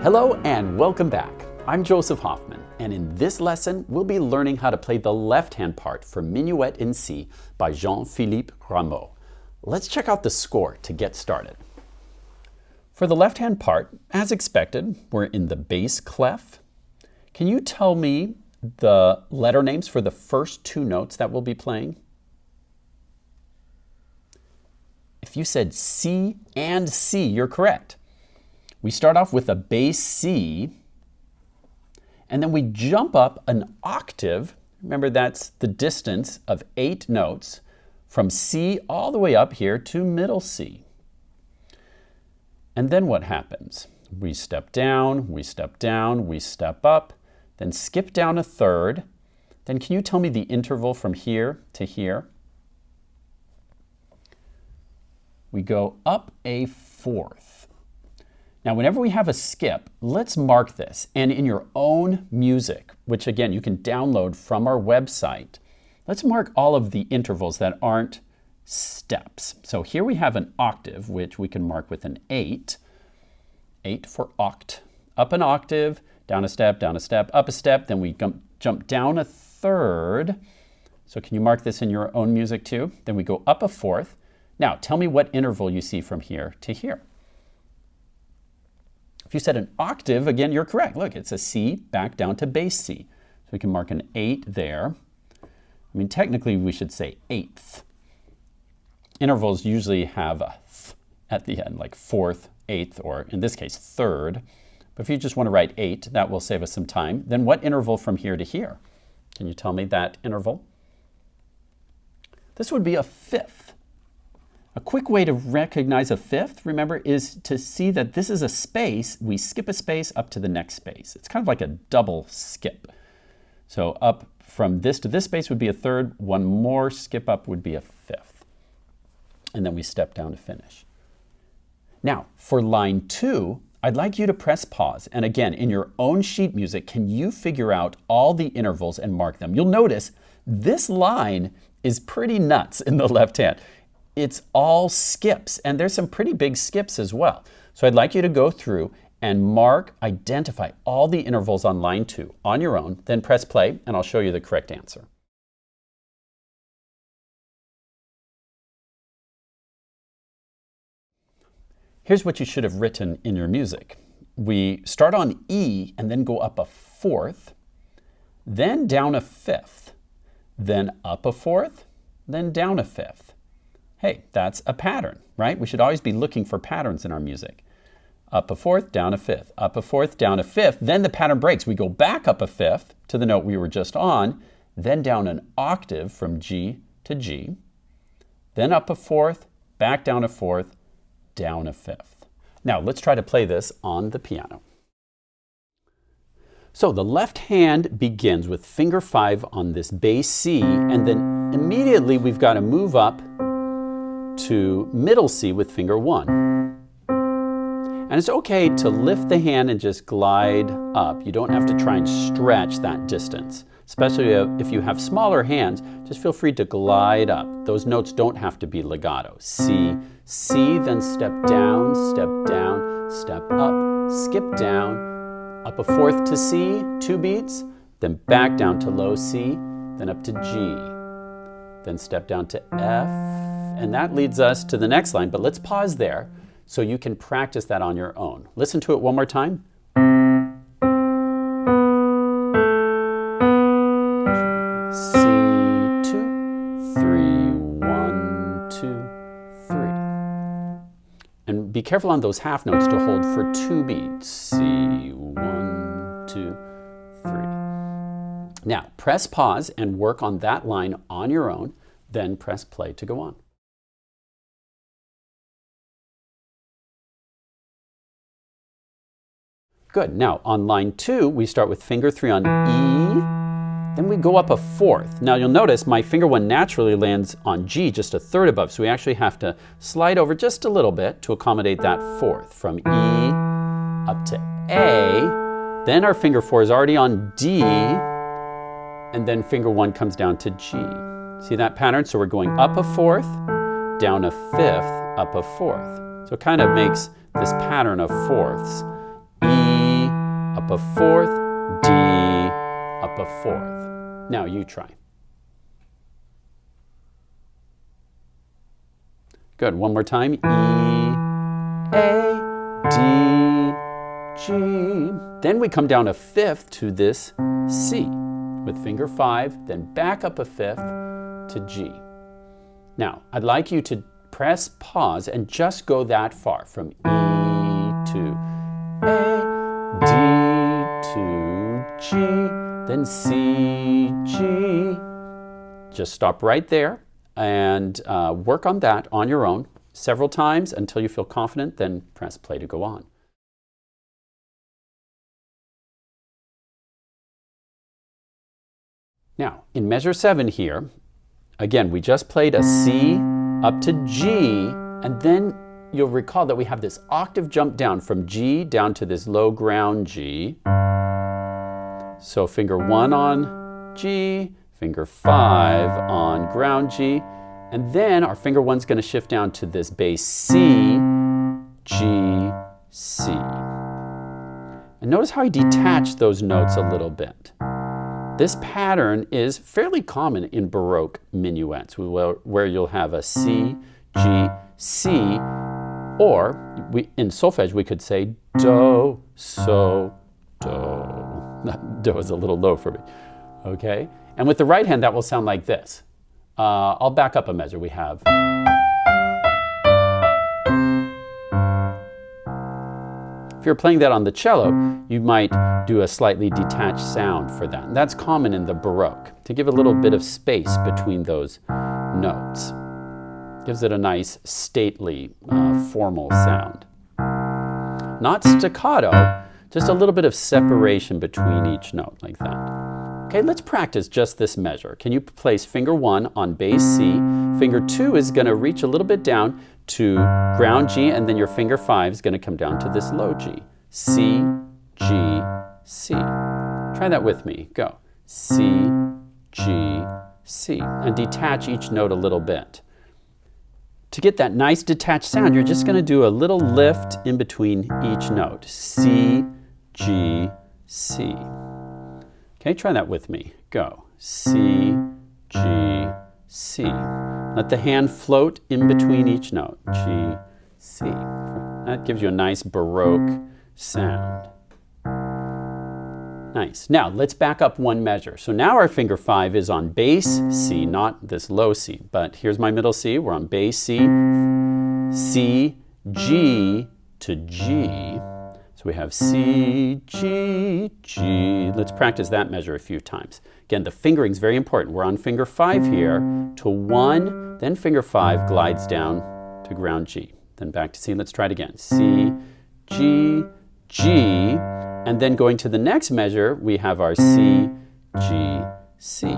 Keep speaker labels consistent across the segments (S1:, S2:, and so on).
S1: Hello and welcome back. I'm Joseph Hoffman, and in this lesson, we'll be learning how to play the left-hand part for Minuet in C by Jean-Philippe Rameau. Let's check out the score to get started. For the left-hand part, as expected, we're in the bass clef. Can you tell me the letter names for the first two notes that we'll be playing? If you said C and C, you're correct. We start off with a bass C, and then we jump up an octave. Remember, that's the distance of 8 notes from C all the way up here to middle C. And then what happens? We step down, we step down, we step up, then skip down a third. Then can you tell me the interval from here to here? We go up a fourth. Now, whenever we have a skip, let's mark this. And in your own music, which again, you can download from our website, let's mark all of the intervals that aren't steps. So here we have an octave, which we can mark with an 8. 8 for oct. Up an octave, down a step, up a step, then we jump down a third. So can you mark this in your own music too? Then we go up a fourth. Now, tell me what interval you see from here to here. If you said an octave, again, you're correct. Look, it's a C back down to bass C. So we can mark an 8 there. I mean, technically, we should say eighth. Intervals usually have a th at the end, like fourth, eighth, or in this case, third. But if you just want to write 8, that will save us some time. Then what interval from here to here? Can you tell me that interval? This would be a fifth. A quick way to recognize a fifth, remember, is to see that this is a space. We skip a space up to the next space. It's kind of like a double skip. So up from this to this space would be a third. One more skip up would be a fifth. And then we step down to finish. Now, for line 2, I'd like you to press pause. And again, in your own sheet music, can you figure out all the intervals and mark them? You'll notice this line is pretty nuts in the left hand. It's all skips, and there's some pretty big skips as well. So I'd like you to go through and mark, identify all the intervals on line 2 on your own, then press play, and I'll show you the correct answer. Here's what you should have written in your music. We start on E and then go up a fourth, then down a fifth, then up a fourth, then down a fifth. Hey, that's a pattern, right? We should always be looking for patterns in our music. Up a fourth, down a fifth, up a fourth, down a fifth, then the pattern breaks. We go back up a fifth to the note we were just on, then down an octave from G to G, then up a fourth, back down a fourth, down a fifth. Now let's try to play this on the piano. So the left hand begins with finger 5 on this bass C, and then immediately we've got to move up to middle C with finger 1. And it's okay to lift the hand and just glide up. You don't have to try and stretch that distance. Especially if you have smaller hands, just feel free to glide up. Those notes don't have to be legato. C, C, then step down, step up, skip down, up a fourth to C, 2 beats, then back down to low C, then up to G, then step down to F, and that leads us to the next line, but let's pause there so you can practice that on your own. Listen to it one more time. C2, 3, 1, 2, 3. And be careful on those half notes to hold for 2 beats. C1, 2, 3. Now, press pause and work on that line on your own, then press play to go on. Good. Now, on line 2, we start with finger 3 on E, then we go up a fourth. Now, you'll notice my finger 1 naturally lands on G just a third above, so we actually have to slide over just a little bit to accommodate that fourth. From E up to A, then our finger 4 is already on D, and then finger 1 comes down to G. See that pattern? So we're going up a fourth, down a fifth, up a fourth. So it kind of makes this pattern of fourths. E, up a fourth, D, up a fourth. Now you try. Good, one more time. E, A, D, G. Then we come down a fifth to this C with finger 5, then back up a fifth to G. Now, I'd like you to press pause and just go that far from E to A, D to G, then C, G. Just stop right there and work on that on your own several times until you feel confident, then press play to go on. Now, in measure 7 here, again, we just played a C up to G, and then you'll recall that we have this octave jump down from G down to this low ground G. So finger 1 on G, finger 5 on ground G, and then our finger 1's going to shift down to this bass C, G, C. And notice how I detach those notes a little bit. This pattern is fairly common in Baroque minuets, where you'll have a C, G, C, or in solfege we could say Do, So, Do. Do is a little low for me, okay? And with the right hand that will sound like this. I'll back up a measure. We have if you're playing that on the cello, you might do a slightly detached sound for that. And that's common in the Baroque, to give a little bit of space between those notes. Gives it a nice, stately, formal sound. Not staccato, just a little bit of separation between each note, like that. Okay, let's practice just this measure. Can you place finger 1 on bass C? Finger 2 is going to reach a little bit down to ground G, and then your finger 5 is going to come down to this low G. C, G, C. Try that with me. Go. C, G, C. And detach each note a little bit. To get that nice detached sound, you're just going to do a little lift in between each note. C, G, C. Okay, try that with me. Go. C, G, C. Let the hand float in between each note. G, C. That gives you a nice Baroque sound. Nice. Now, let's back up one measure. So now our finger 5 is on bass C, not this low C. But here's my middle C. We're on bass C, C, G to G. So we have C, G, G. Let's practice that measure a few times. Again, the fingering is very important. We're on finger 5 here to 1, then finger 5 glides down to ground G. Then back to C. Let's try it again. C, G, G. And then going to the next measure, we have our C, G, C.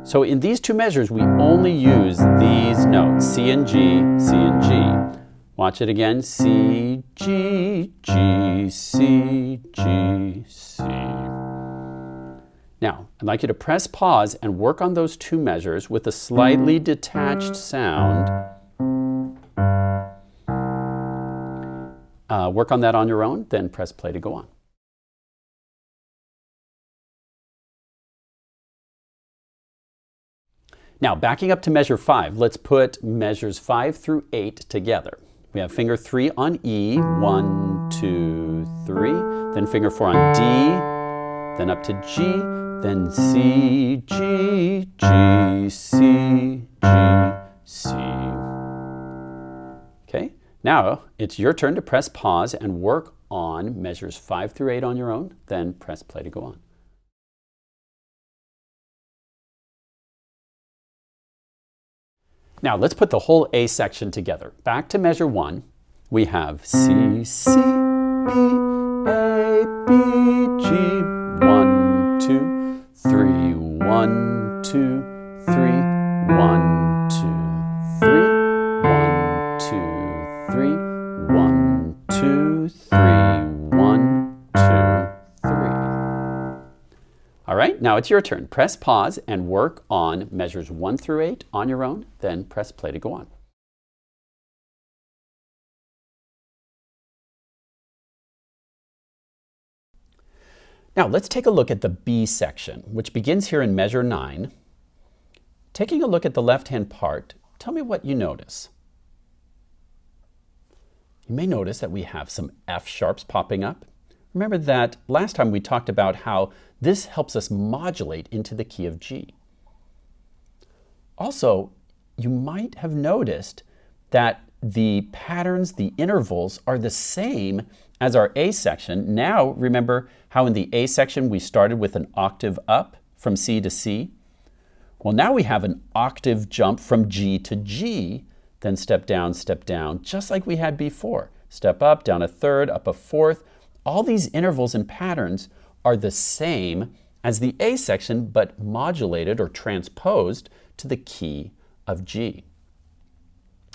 S1: So in these two measures, we only use these notes, C and G, C and G. Watch it again. C, G, G, C, G, C. Now, I'd like you to press pause and work on those two measures with a slightly detached sound. Work on that on your own, then press play to go on. Now, backing up to measure 5, let's put measures 5 through 8 together. We have finger 3 on E, 1, 2, 3, then finger 4 on D, then up to G, then C, G, G, C, G, C. Okay, now it's your turn to press pause and work on measures 5 through 8 on your own, then press play to go on. Now let's put the whole A section together. Back to measure 1, we have C, C, B, A, B, G, 1, 2, 3, 1, 2, 3, 1, 2, 3, 1, 2, 3, 1, 2, 3, 1, 2, 3. All right, now it's your turn. Press pause and work on measures 1 through 8 on your own, then press play to go on. Now let's take a look at the B section, which begins here in measure 9. Taking a look at the left-hand part, tell me what you notice. You may notice that we have some F sharps popping up. Remember that last time we talked about how this helps us modulate into the key of G. Also, you might have noticed that the patterns, the intervals, are the same as our A section. Now, remember how in the A section we started with an octave up from C to C? Well, now we have an octave jump from G to G, then step down, just like we had before. Step up, down a third, up a fourth. All these intervals and patterns are the same as the A section, but modulated or transposed to the key of G.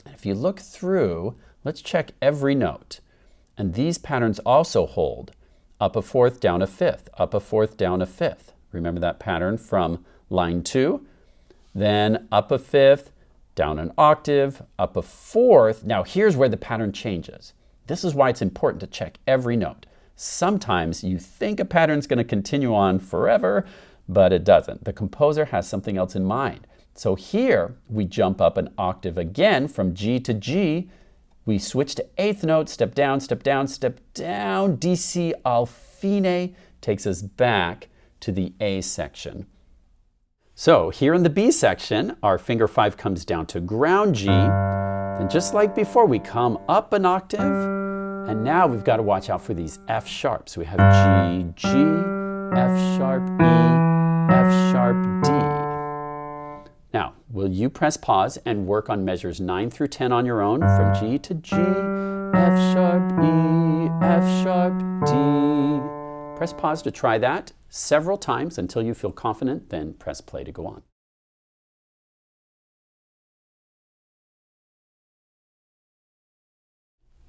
S1: And if you look through, let's check every note. And these patterns also hold. Up a fourth, down a fifth, up a fourth, down a fifth. Remember that pattern from line 2? Then up a fifth, down an octave, up a fourth. Now here's where the pattern changes. This is why it's important to check every note. Sometimes you think a pattern's going to continue on forever, but it doesn't. The composer has something else in mind. So here we jump up an octave again from G to G. We switch to eighth note, step down, step down, step down. D, C, Al fine takes us back to the A section. So here in the B section, our finger 5 comes down to ground G. Then just like before, we come up an octave. And now we've got to watch out for these F sharps. We have G, G, F sharp, E, F sharp, D. Now, will you press pause and work on measures 9 through 10 on your own from G to G, F sharp, E, F sharp, D. Press pause to try that several times until you feel confident, then press play to go on.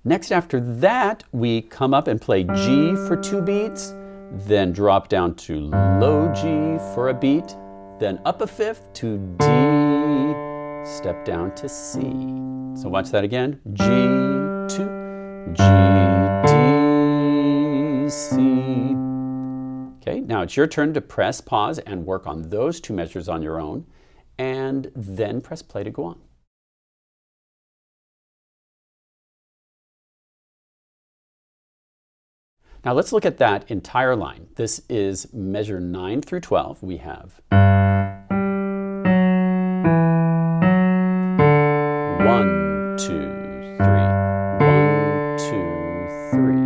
S1: Next, after that, we come up and play G for 2 beats, then drop down to low G for a beat, then up a fifth to D, step down to C. So watch that again. G, 2, G, D, C. Okay, now it's your turn to press pause and work on those 2 measures on your own, and then press play to go on. Now let's look at that entire line. This is measure 9 through 12. We have 1, 2, 3, 1, 2, 3.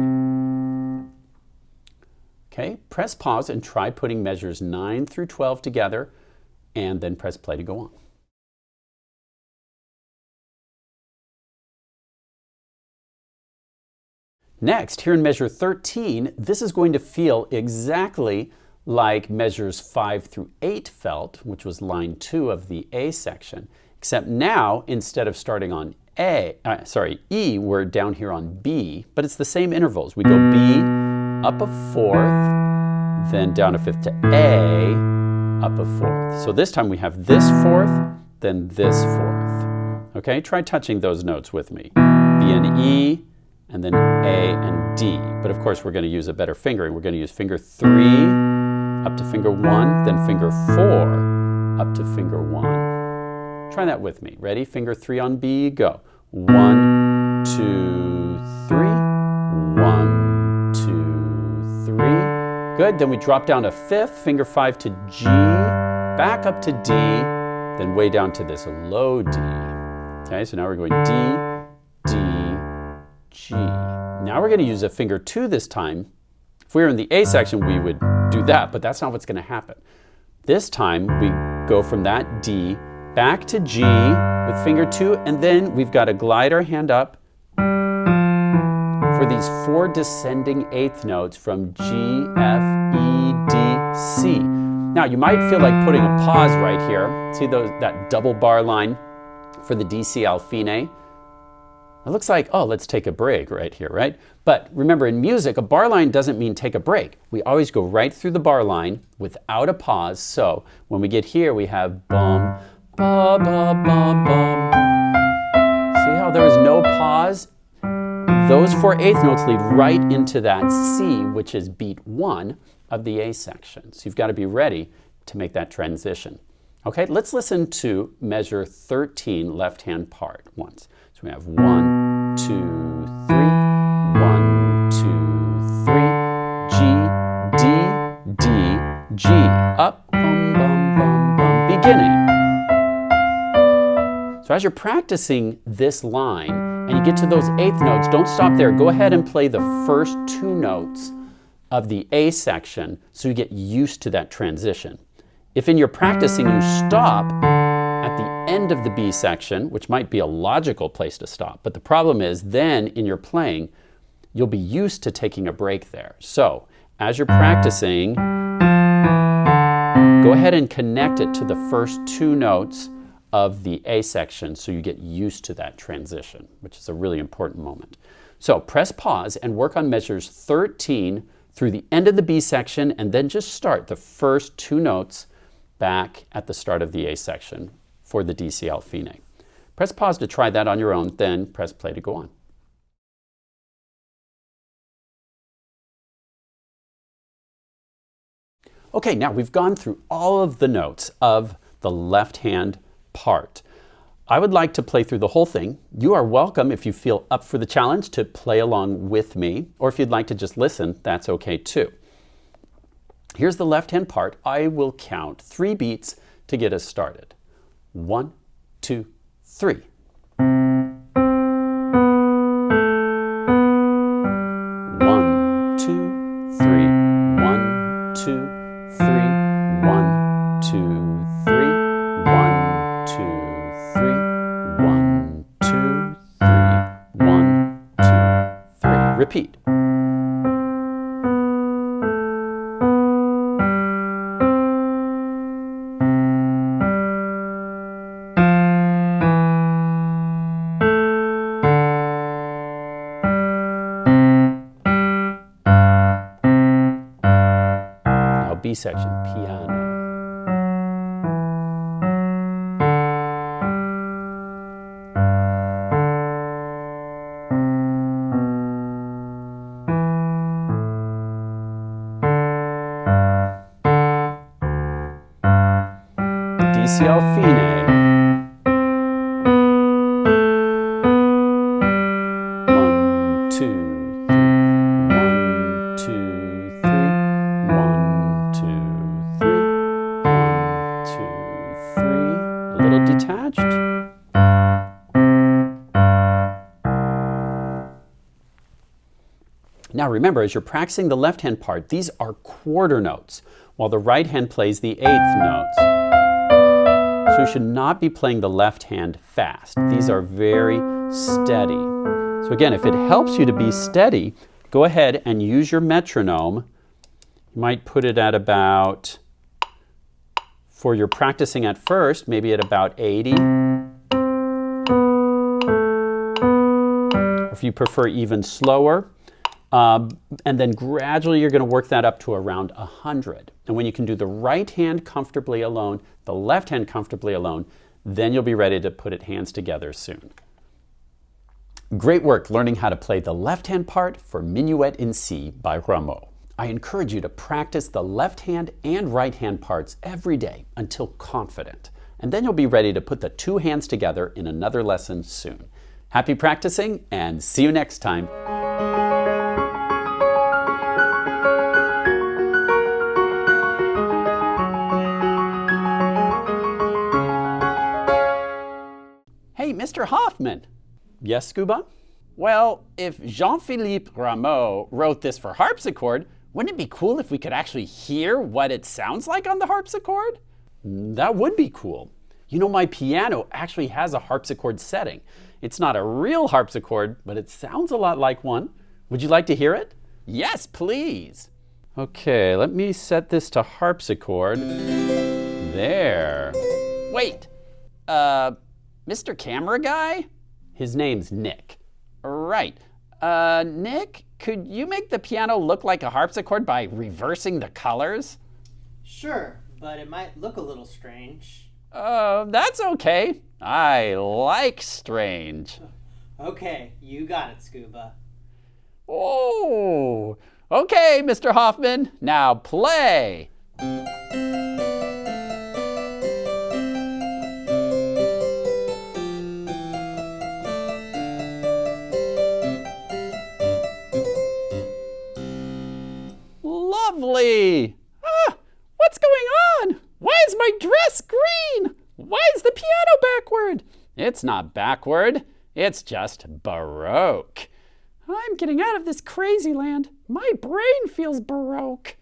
S1: Okay, press pause and try putting measures 9 through 12 together, and then press play to go on. Next, here in measure 13, this is going to feel exactly like measures 5 through 8 felt, which was line 2 of the A section, except now, instead of starting on E, we're down here on B, but it's the same intervals. We go B, up a fourth, then down a fifth to A, up a fourth. So this time we have this fourth, then this fourth. Okay, try touching those notes with me. B and E, and then A and D. But of course, we're going to use a better fingering. We're going to use finger 3 up to finger 1, then finger 4 up to finger 1. Try that with me. Ready? Finger 3 on B, go. 1, 2, 3. 1, 2, 3. Good. Then we drop down a fifth, finger 5 to G, back up to D, then way down to this low D. Okay, so now we're going D, D, G. Now we're going to use a finger 2 this time. If we were in the A section, we would do that, but that's not what's going to happen. This time, we go from that D back to G with finger 2, and then we've got to glide our hand up for these 4 descending eighth notes from G, F, E, D, C. Now, you might feel like putting a pause right here. See that double bar line for the D, C, Al fine? It looks like, oh, let's take a break right here, right? But remember, in music, a bar line doesn't mean take a break. We always go right through the bar line without a pause. So when we get here, we have bum, ba, ba, ba, bum. See how there was no pause? Those 4 eighth notes lead right into that C, which is beat 1 of the A section. So you've got to be ready to make that transition. Okay, let's listen to measure 13 left-hand part once. So we have 1, 2, 3, 1, 2, 3, G, D, D, G, up, bum, bum, bum, bum, beginning. So as you're practicing this line and you get to those eighth notes, don't stop there. Go ahead and play the first 2 notes of the A section so you get used to that transition. If in your practicing you stop at the end of the B section, which might be a logical place to stop, but the problem is then in your playing, you'll be used to taking a break there. So as you're practicing, go ahead and connect it to the first 2 notes of the A section so you get used to that transition, which is a really important moment. So press pause and work on measures 13 through the end of the B section, and then just start the first 2 notes back at the start of the A section for the DCL Fine. Press pause to try that on your own, then press play to go on. Okay, now we've gone through all of the notes of the left-hand part. I would like to play through the whole thing. You are welcome, if you feel up for the challenge, to play along with me, or if you'd like to just listen, that's okay too. Here's the left-hand part. I will count 3 beats to get us started. 1, 2, 3. 1, 2, 3. 1, 2, 3. 1, 2, 3. 1, 2, 3. 1, 2, 3. 1, 2, 3. Repeat. B section, piano. DCL Fine. 1, 2, 3. 1, 2, 3. 1, 2, 3. 1, 2, 3. A little detached. Now remember, as you're practicing the left-hand part, these are quarter notes, while the right hand plays the 8th notes. So you should not be playing the left hand fast. These are very steady. So again, if it helps you to be steady, go ahead and use your metronome. You might put it at about, for your practicing at first, maybe at about 80. Or if you prefer even slower. And then gradually you're going to work that up to around 100. And when you can do the right hand comfortably alone, the left hand comfortably alone, then you'll be ready to put it hands together soon. Great work learning how to play the left hand part for Minuet in C by Rameau. I encourage you to practice the left hand and right hand parts every day until confident. And then you'll be ready to put the 2 hands together in another lesson soon. Happy practicing and see you next time. Hey, Mr. Hoffman. Yes, Scuba? Well, if Jean-Philippe Rameau wrote this for harpsichord, wouldn't it be cool if we could actually hear what it sounds like on the harpsichord? That would be cool. You know, my piano actually has a harpsichord setting. It's not a real harpsichord, but it sounds a lot like one. Would you like to hear it? Yes, please. Okay, let me set this to harpsichord. There. Wait, Mr. Camera Guy? His name's Nick. Right. Nick, could you make the piano look like a harpsichord by reversing the colors?
S2: Sure, but it might look a little strange.
S1: That's okay. I like strange.
S2: Okay, you got it, Scuba.
S1: Oh, Okay, Mr. Hoffman, now play. Lovely. What's going on? Why is my dress green? Why is the piano backward? It's not backward. It's just Baroque. I'm getting out of this crazy land. My brain feels Baroque.